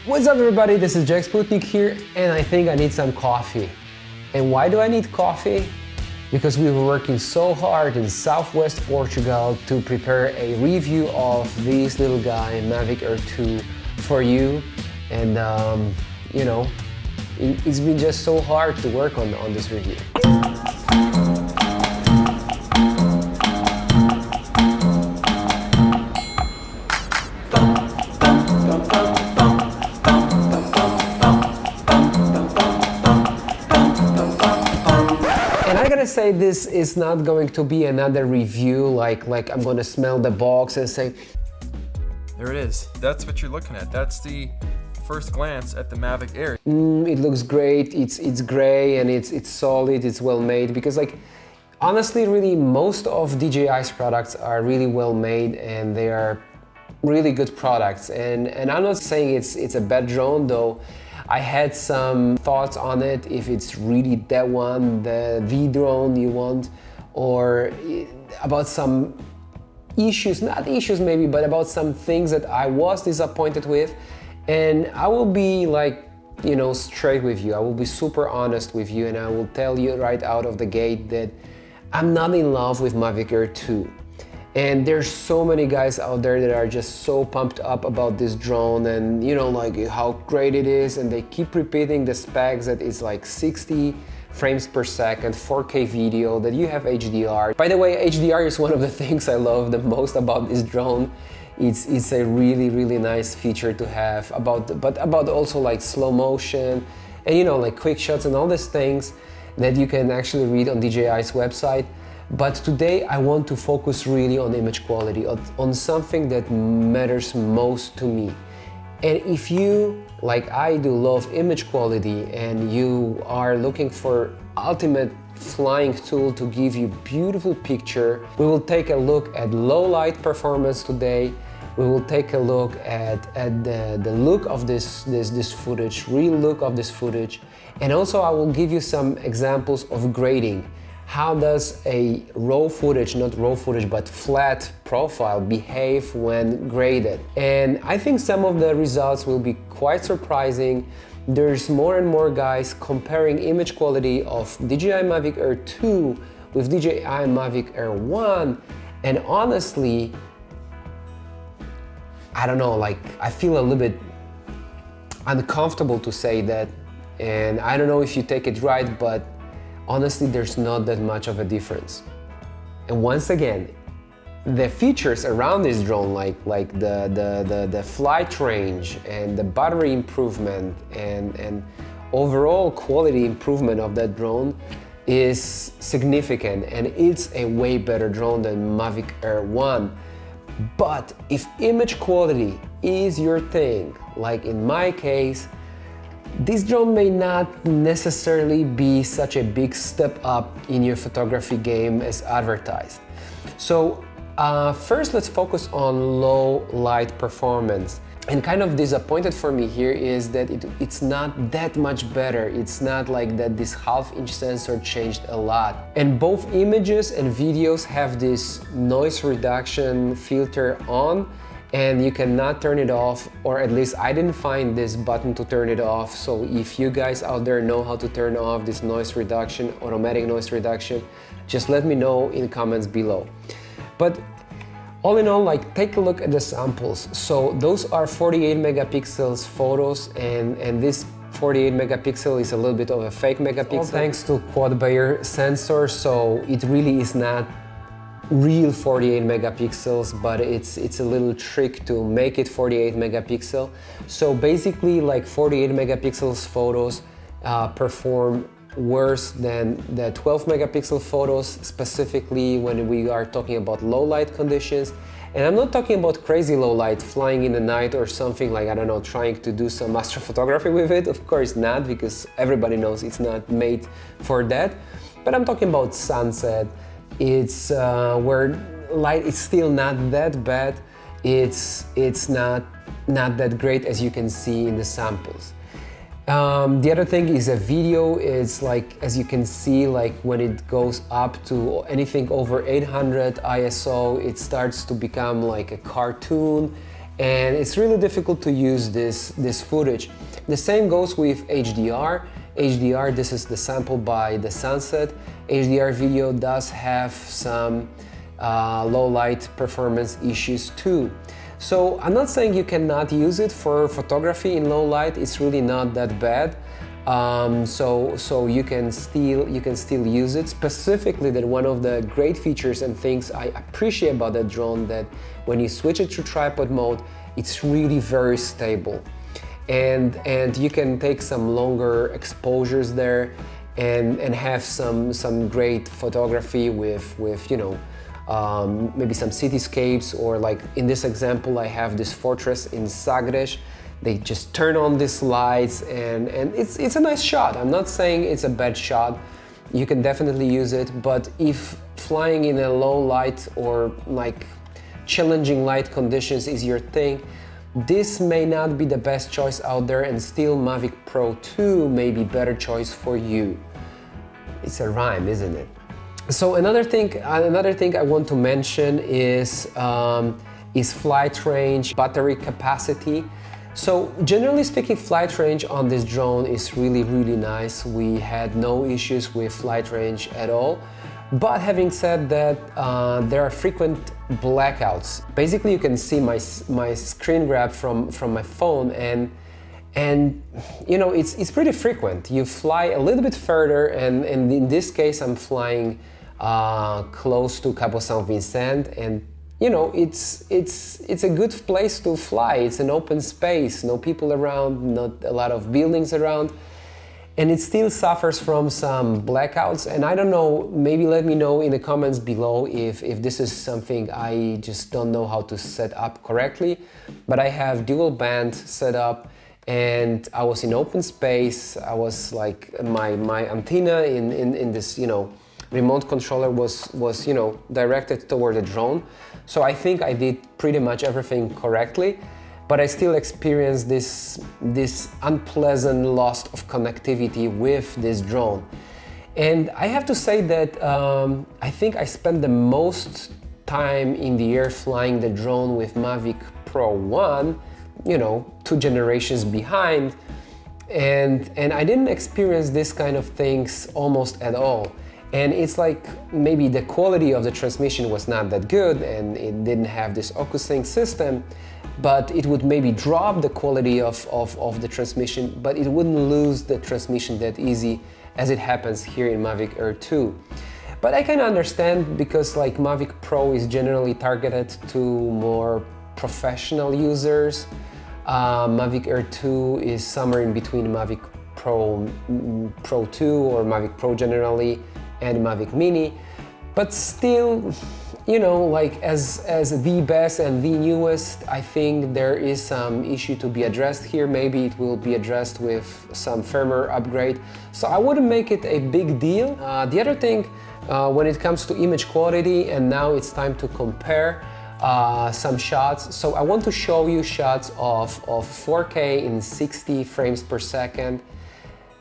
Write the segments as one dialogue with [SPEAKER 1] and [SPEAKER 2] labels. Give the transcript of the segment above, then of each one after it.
[SPEAKER 1] What's up everybody, this is Jacek Sputnik here, and I think I need some coffee. And why do I need coffee? Because we were working so hard in southwest Portugal to prepare a review of this little guy, Mavic Air 2, for you. And you know, it's been just so hard to work on this review. I gotta say, this is not going to be another review like I'm gonna smell the box and say,
[SPEAKER 2] there it is. That's what you're looking at. That's the first glance at the Mavic Air.
[SPEAKER 1] It looks great, it's gray and it's solid, it's well made, because like honestly really most of DJI's products are really well made and they are really good products, and I'm not saying it's a bad drone, though I had some thoughts on it, if it's really that one, the V drone you want, or about some issues, not issues maybe, but about some things that I was disappointed with. And I will be like, you know, straight with you. I will be super honest with you, and I will tell you right out of the gate that I'm not in love with Mavic Air 2. And there's so many guys out there that are just so pumped up about this drone and, you know, like how great it is, and they keep repeating the specs that it's like 60 frames per second, 4K video, that you have HDR. By the way, HDR is one of the things I love the most about this drone. It's a really nice feature to have, but about also like slow motion and, you know, like quick shots and all these things that you can actually read on DJI's website. But today I want to focus really on image quality, on something that matters most to me. And if you, like I do, love image quality and you are looking for ultimate flying tool to give you beautiful picture, we will take a look at low light performance today. We will take a look at the look of this footage, real look of this footage. And also I will give you some examples of grading. How does a raw footage, not raw footage, but flat profile behave when graded? And I think some of the results will be quite surprising. There's more and more guys comparing image quality of DJI Mavic Air 2 with DJI Mavic Air 1. And honestly, I don't know, like I feel a little bit uncomfortable to say that. And I don't know if you take it right, but honestly, there's not that much of a difference. And once again, the features around this drone, like the flight range and the battery improvement and overall quality improvement of that drone is significant, and it's a way better drone than Mavic Air 1. But if image quality is your thing, like in my case, this drone may not necessarily be such a big step up in your photography game as advertised. So first let's focus on low light performance. And kind of disappointed for me here is that it's not that much better. It's not like that this half-inch sensor changed a lot. And both images and videos have this noise reduction filter on, and you cannot turn it off, or at least I didn't find this button to turn it off. So if you guys out there know how to turn off this noise reduction, automatic noise reduction, just let me know in the comments below. But all in all, like, take a look at the samples. So those are 48 megapixels photos, and this 48 megapixel is a little bit of a fake megapixel. All thanks to quad Bayer sensor, so it really is not real 48 megapixels, but it's a little trick to make it 48 megapixel. So basically, like 48 megapixels photos perform worse than the 12 megapixel photos, specifically when we are talking about low light conditions. And I'm not talking about crazy low light, flying in the night or something, like, I don't know, trying to do some astrophotography with it. Of course not, because everybody knows it's not made for that. But I'm talking about sunset. It's where light is still not that bad. It's not that great, as you can see in the samples. The other thing is a video is, like, as you can see, like when it goes up to anything over 800 ISO, it starts to become like a cartoon, and it's really difficult to use this footage. The same goes with HDR. HDR, this is the sample by the sunset. HDR video does have some low light performance issues too. So I'm not saying you cannot use it for photography in low light. It's really not that bad. So you can still use it. Specifically, that one of the great features and things I appreciate about that drone, that when you switch it to tripod mode, it's really very stable, and you can take some longer exposures there and have some great photography with you know, maybe some cityscapes, or like in this example I have this fortress in Zagreb. They just turn on these lights and it's a nice shot. I'm not saying it's a bad shot. You can definitely use it, but if flying in a low light or like challenging light conditions is your thing, this may not be the best choice out there, and still Mavic Pro 2 may be better choice for you. It's a rhyme, isn't it? So another thing I want to mention is flight range, battery capacity. So generally speaking, flight range on this drone is really nice. We had no issues with flight range at all. But having said that, there are frequent blackouts. Basically, you can see my screen grab from my phone, and you know, it's pretty frequent. You fly a little bit further, and in this case, I'm flying close to Cabo San Vicente, and you know, it's a good place to fly. It's an open space, no people around, not a lot of buildings around, and it still suffers from some blackouts. And I don't know, maybe let me know in the comments below if this is something I just don't know how to set up correctly. But I have dual band set up, and I was in open space. I was like, my antenna in this, you know, remote controller was you know, directed toward the drone. So I think I did pretty much everything correctly, but I still experienced this unpleasant loss of connectivity with this drone. And I have to say that I think I spent the most time in the air flying the drone with Mavic Pro 1, you know, 2 generations behind, and I didn't experience this kind of things almost at all. And it's like maybe the quality of the transmission was not that good, and it didn't have this OcuSync system, but it would maybe drop the quality of the transmission, but it wouldn't lose the transmission that easy as it happens here in Mavic Air 2. But I can understand, because like Mavic Pro is generally targeted to more professional users. Mavic Air 2 is somewhere in between Mavic Pro 2 or Mavic Pro generally and Mavic Mini, but still, you know, like as the best and the newest, I think there is some issue to be addressed here. Maybe it will be addressed with some firmware upgrade, so I wouldn't make it a big deal. The other thing, when it comes to image quality, and now it's time to compare some shots. So I want to show you shots of 4K in 60 frames per second.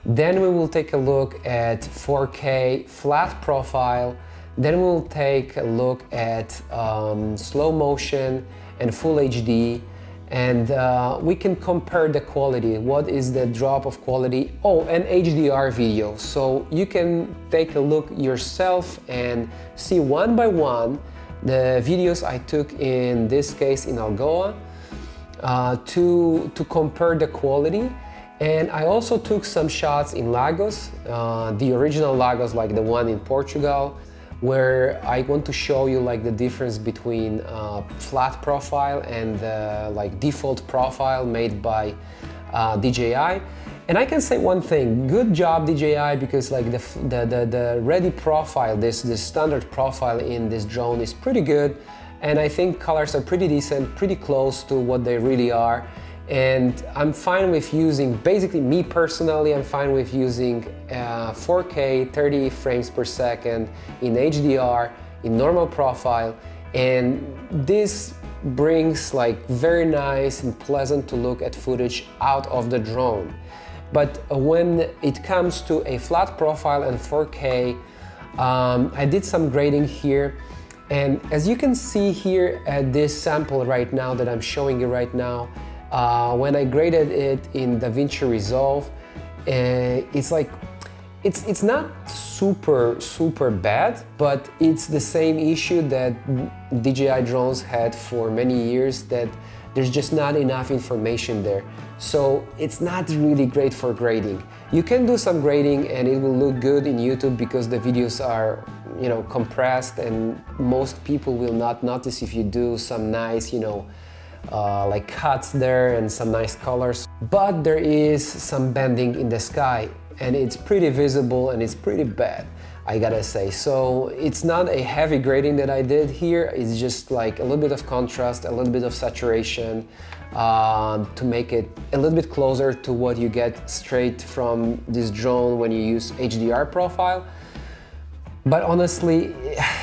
[SPEAKER 1] Then we will take a look at 4K flat profile. Then we'll take a look at slow motion and full HD, and we can compare the quality. What is the drop of quality? Oh, and HDR video. So you can take a look yourself and see one by one the videos I took, in this case in Algoa, to compare the quality. And I also took some shots in Lagos, the original Lagos, like the one in Portugal, where I want to show you like the difference between flat profile and like default profile made by DJI. And I can say one thing, good job DJI, because like the ready profile, this standard profile in this drone is pretty good, and I think colors are pretty decent, pretty close to what they really are. And I'm fine with using, basically me personally, I'm fine with using 4K 30 frames per second in HDR, in normal profile, and this brings like very nice and pleasant to look at footage out of the drone. But when it comes to a flat profile and 4K, I did some grading here, And as you can see here at this sample right now that I'm showing you right now, when I graded it in DaVinci Resolve, it's like, it's not super bad, but it's the same issue that DJI drones had for many years, that there's just not enough information there. So it's not really great for grading. You can do some grading and it will look good in YouTube because the videos are, you know, compressed, and most people will not notice if you do some nice, you know, like cuts there and some nice colors. But there is some bending in the sky, and it's pretty visible and it's pretty bad, I gotta say. So it's not a heavy grading that I did here, it's just like a little bit of contrast, a little bit of saturation, to make it a little bit closer to what you get straight from this drone when you use HDR profile. But honestly,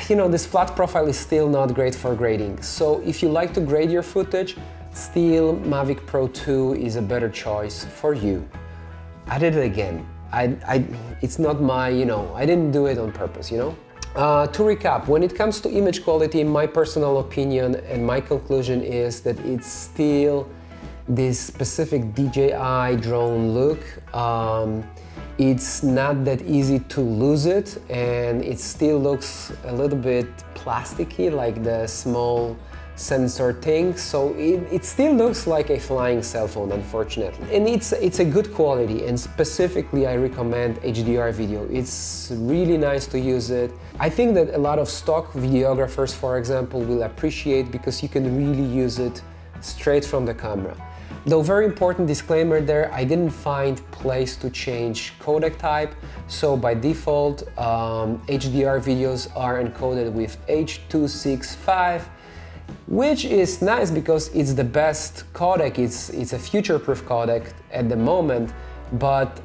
[SPEAKER 1] you know, this flat profile is still not great for grading. So if you like to grade your footage, still Mavic Pro 2 is a better choice for you. I did it again. It's not my, you know, I didn't do it on purpose, you know? To recap, when it comes to image quality, my personal opinion and my conclusion is that it's still this specific DJI drone look. It's not that easy to lose it, and it still looks a little bit plasticky, like the small sensor thing, so it still looks like a flying cell phone, unfortunately. And it's a good quality, and specifically I recommend HDR video. It's really nice to use it. I think that a lot of stock videographers, for example, will appreciate, because you can really use it straight from the camera. Though very important disclaimer there, I didn't find place to change codec type, so by default HDR videos are encoded with H.265, which is nice because it's the best codec, it's a future-proof codec at the moment, but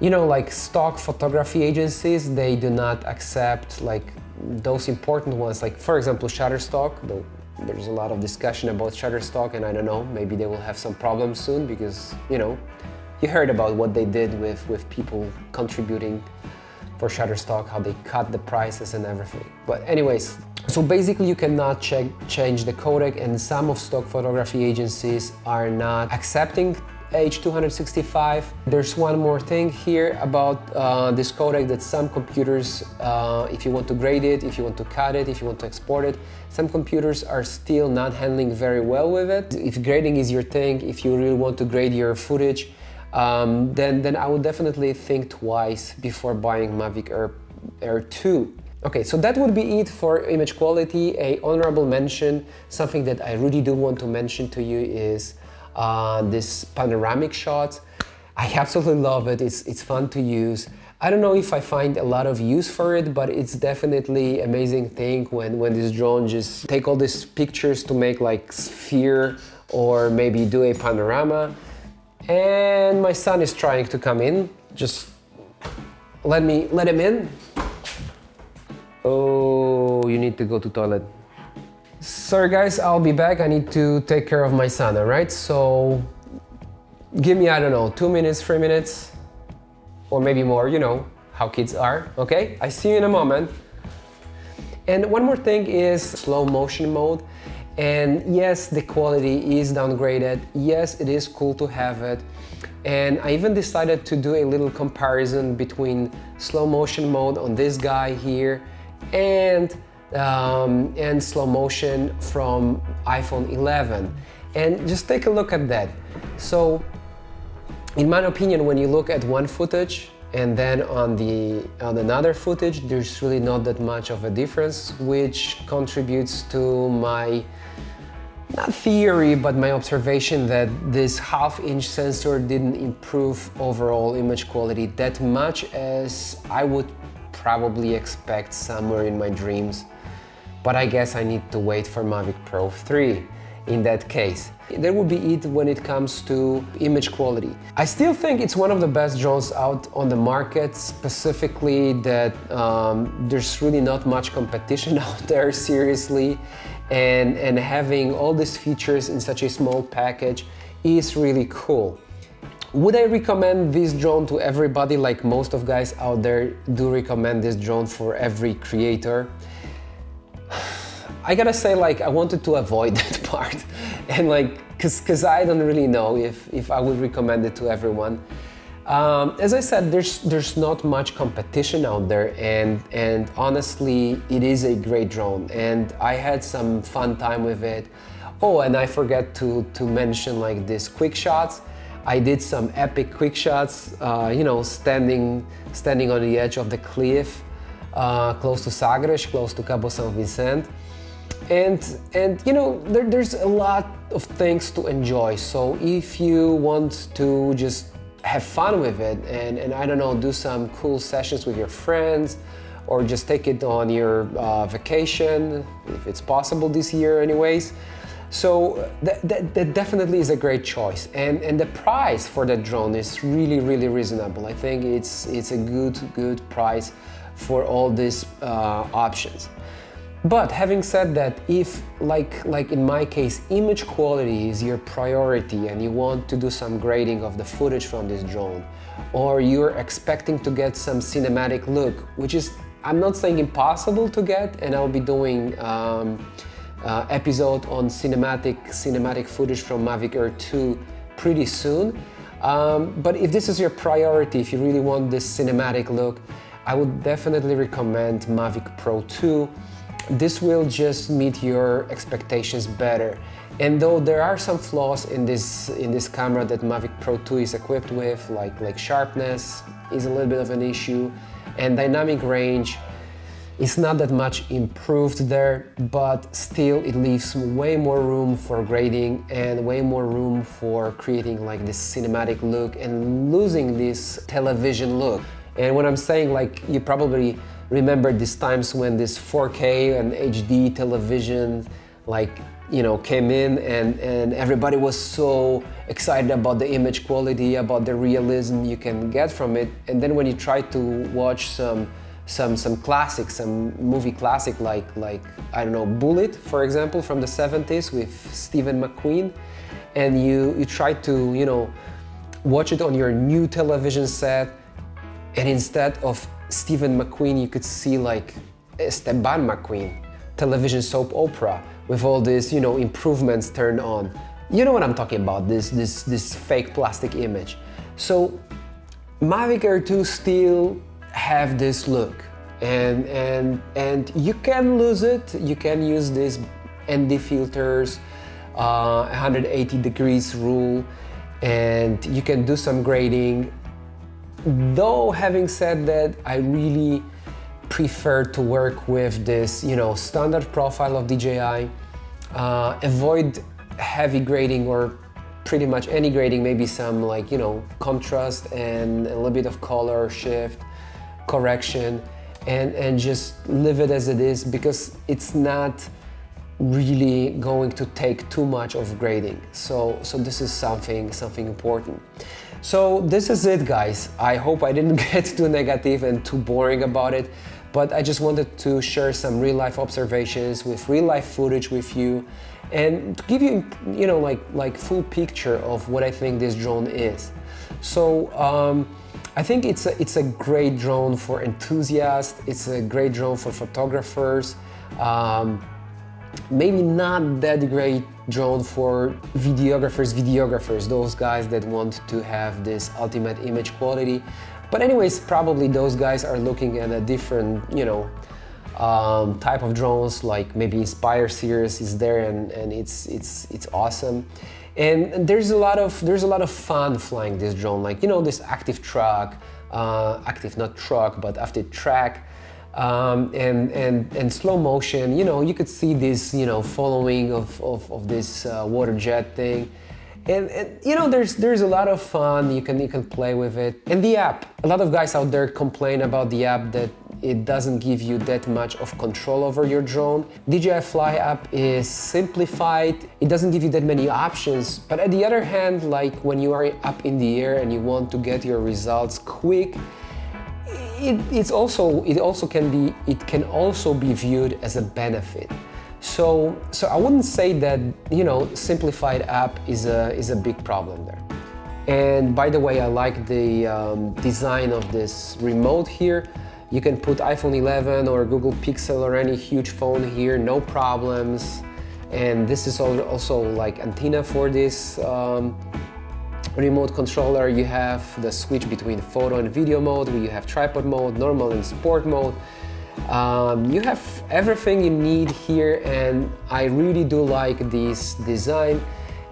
[SPEAKER 1] you know, like stock photography agencies, they do not accept like those important ones, like for example Shutterstock. Though there's a lot of discussion about Shutterstock, and I don't know, maybe they will have some problems soon, because, you know, you heard about what they did with people contributing for Shutterstock, how they cut the prices and everything. But anyways, so basically you cannot change the codec, and some of stock photography agencies are not accepting H.265. There's one more thing here about this codec, that some computers, if you want to grade it, if you want to cut it, if you want to export it, some computers are still not handling very well with it. If grading is your thing, if you really want to grade your footage, then I would definitely think twice before buying Mavic Air 2. Okay, so that would be it for image quality. A honorable mention, something that I really do want to mention to you is this panoramic shot. I absolutely love it. It's fun to use. I don't know if I find a lot of use for it, but it's definitely amazing thing when this drone just take all these pictures to make like sphere, or maybe do a panorama. And my son is trying to come in. Just let him in. Oh, you need to go to toilet. Sorry guys, I'll be back. I need to take care of my son, all right? So give me, I don't know, 2 minutes, 3 minutes, or maybe more, you know how kids are, okay? I see you in a moment. And one more thing is slow motion mode. And yes, the quality is downgraded. Yes, it is cool to have it. And I even decided to do a little comparison between slow motion mode on this guy here and slow motion from iPhone 11. And just take a look at that. So, in my opinion, when you look at one footage and then on another footage, there's really not that much of a difference, which contributes to my, not theory, but my observation that this half-inch sensor didn't improve overall image quality that much as I would probably expect somewhere in my dreams. But I guess I need to wait for Mavic Pro 3 in that case. That would be it when it comes to image quality. I still think it's one of the best drones out on the market, specifically that there's really not much competition out there, seriously, and having all these features in such a small package is really cool. Would I recommend this drone to everybody, like most of guys out there do recommend this drone for every creator? I gotta say, like, I wanted to avoid that part, and like, cause I don't really know if I would recommend it to everyone. As I said, there's not much competition out there, and honestly, it is a great drone, and I had some fun time with it. Oh, and I forget to mention like these quick shots. I did some epic quick shots, you know, standing on the edge of the cliff, close to Sagres, close to Cabo San Vicente. And you know, there's a lot of things to enjoy. So if you want to just have fun with it and I don't know, do some cool sessions with your friends, or just take it on your vacation, if it's possible this year anyways. So that definitely is a great choice, and the price for that drone is really reasonable. I think it's a good price for all these options. But having said that, if like in my case, image quality is your priority and you want to do some grading of the footage from this drone, or you're expecting to get some cinematic look, which is, I'm not saying impossible to get, and I'll be doing episode on cinematic footage from Mavic Air 2 pretty soon. But if this is your priority, if you really want this cinematic look, I would definitely recommend Mavic Pro 2. This will just meet your expectations better. And though there are some flaws in this camera that Mavic Pro 2 is equipped with, like sharpness is a little bit of an issue, and dynamic range is not that much improved there, but still it leaves way more room for grading and way more room for creating like this cinematic look and losing this television look. And when I'm saying, like, you probably remember these times when this 4K and HD television, like, you know, came in and everybody was so excited about the image quality, about the realism you can get from it. And then when you try to watch some classics, some movie classic like I don't know, Bullet, for example, from the 70s with Stephen McQueen, and you try to, you know, watch it on your new television set, and instead of Stephen McQueen, you could see like Esteban McQueen, television soap opera with all these, you know, improvements turned on. You know what I'm talking about, this fake plastic image. So Mavic Air 2 still have this look, and you can lose it. You can use these ND filters, 180 degrees rule, and you can do some grading. Though, having said that, I really prefer to work with this, you know, standard profile of DJI, avoid heavy grading or pretty much any grading, maybe some, like, you know, contrast and a little bit of color shift, correction, and just leave it as it is, because it's not really going to take too much of grading. So this is something important. So this is it, guys. I hope I didn't get too negative and too boring about it, but I just wanted to share some real-life observations with real-life footage with you, and to give you, you know, like full picture of what I think this drone is. So I think it's a great drone for enthusiasts. It's a great drone for photographers. Maybe not that great drone for videographers, those guys that want to have this ultimate image quality. But anyways, probably those guys are looking at a different, you know, type of drones, like maybe Inspire series is there, and it's awesome. And there's a lot of fun flying this drone, like, you know, this active track, not truck, but active track. And slow motion, you know, you could see this, you know, following of this water jet thing, and you know, there's a lot of fun. You can play with it. And the app, a lot of guys out there complain about the app, that it doesn't give you that much of control over your drone. DJI Fly app is simplified. It doesn't give you that many options, but at the other hand, like when you are up in the air and you want to get your results quick, it can also be viewed as a benefit. So I wouldn't say that, you know, simplified app is a big problem there. And by the way, I like the design of this remote here. You can put iPhone 11 or Google Pixel or any huge phone here, no problems. And this is also like antenna for this remote controller. You have the switch between photo and video mode, where you have tripod mode, normal and sport mode. You have everything you need here, and I really do like this design.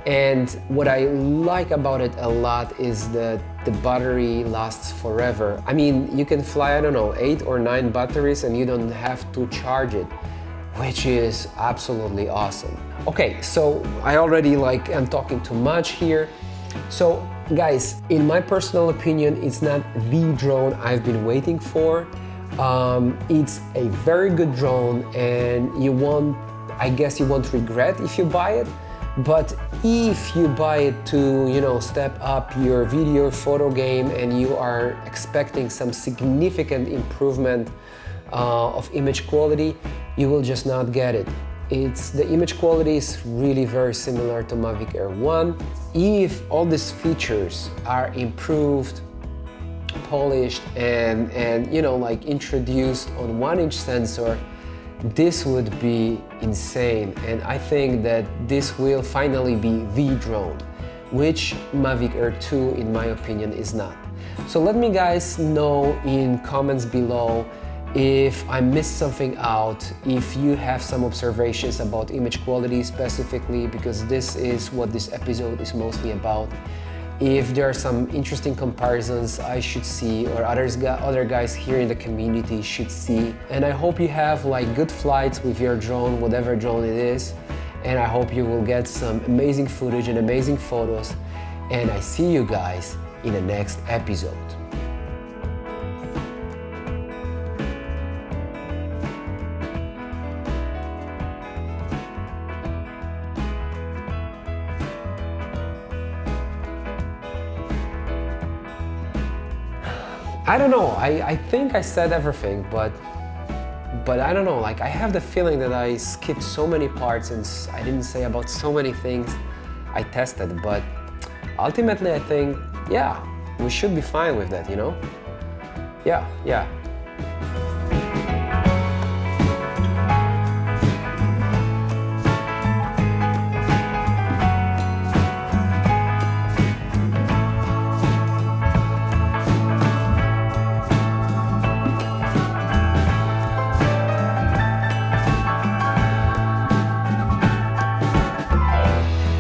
[SPEAKER 1] And what I like about it a lot is that the battery lasts forever. I mean, you can fly, I don't know, 8 or 9 batteries and you don't have to charge it, which is absolutely awesome. Okay, so I already am talking too much here. So guys, in my personal opinion, it's not the drone I've been waiting for. It's a very good drone, and I guess you won't regret if you buy it. But if you buy it to, step up your video photo game and you are expecting some significant improvement of image quality, you will just not get it. The image quality is really very similar to Mavic Air 1. If all these features are improved, polished, and introduced on 1-inch sensor, this would be insane. And I think that this will finally be the drone, which Mavic Air 2, in my opinion, is not. So let me guys know in comments below if I missed something out, if you have some observations about image quality specifically, because this is what this episode is mostly about. If there are some interesting comparisons I should see, or other guys here in the community should see. And I hope you have good flights with your drone, whatever drone it is. And I hope you will get some amazing footage and amazing photos. And I see you guys in the next episode. I don't know, I think I said everything, but I don't know, I have the feeling that I skipped so many parts and I didn't say about so many things I tested, but ultimately I think, yeah, we should be fine with that, Yeah.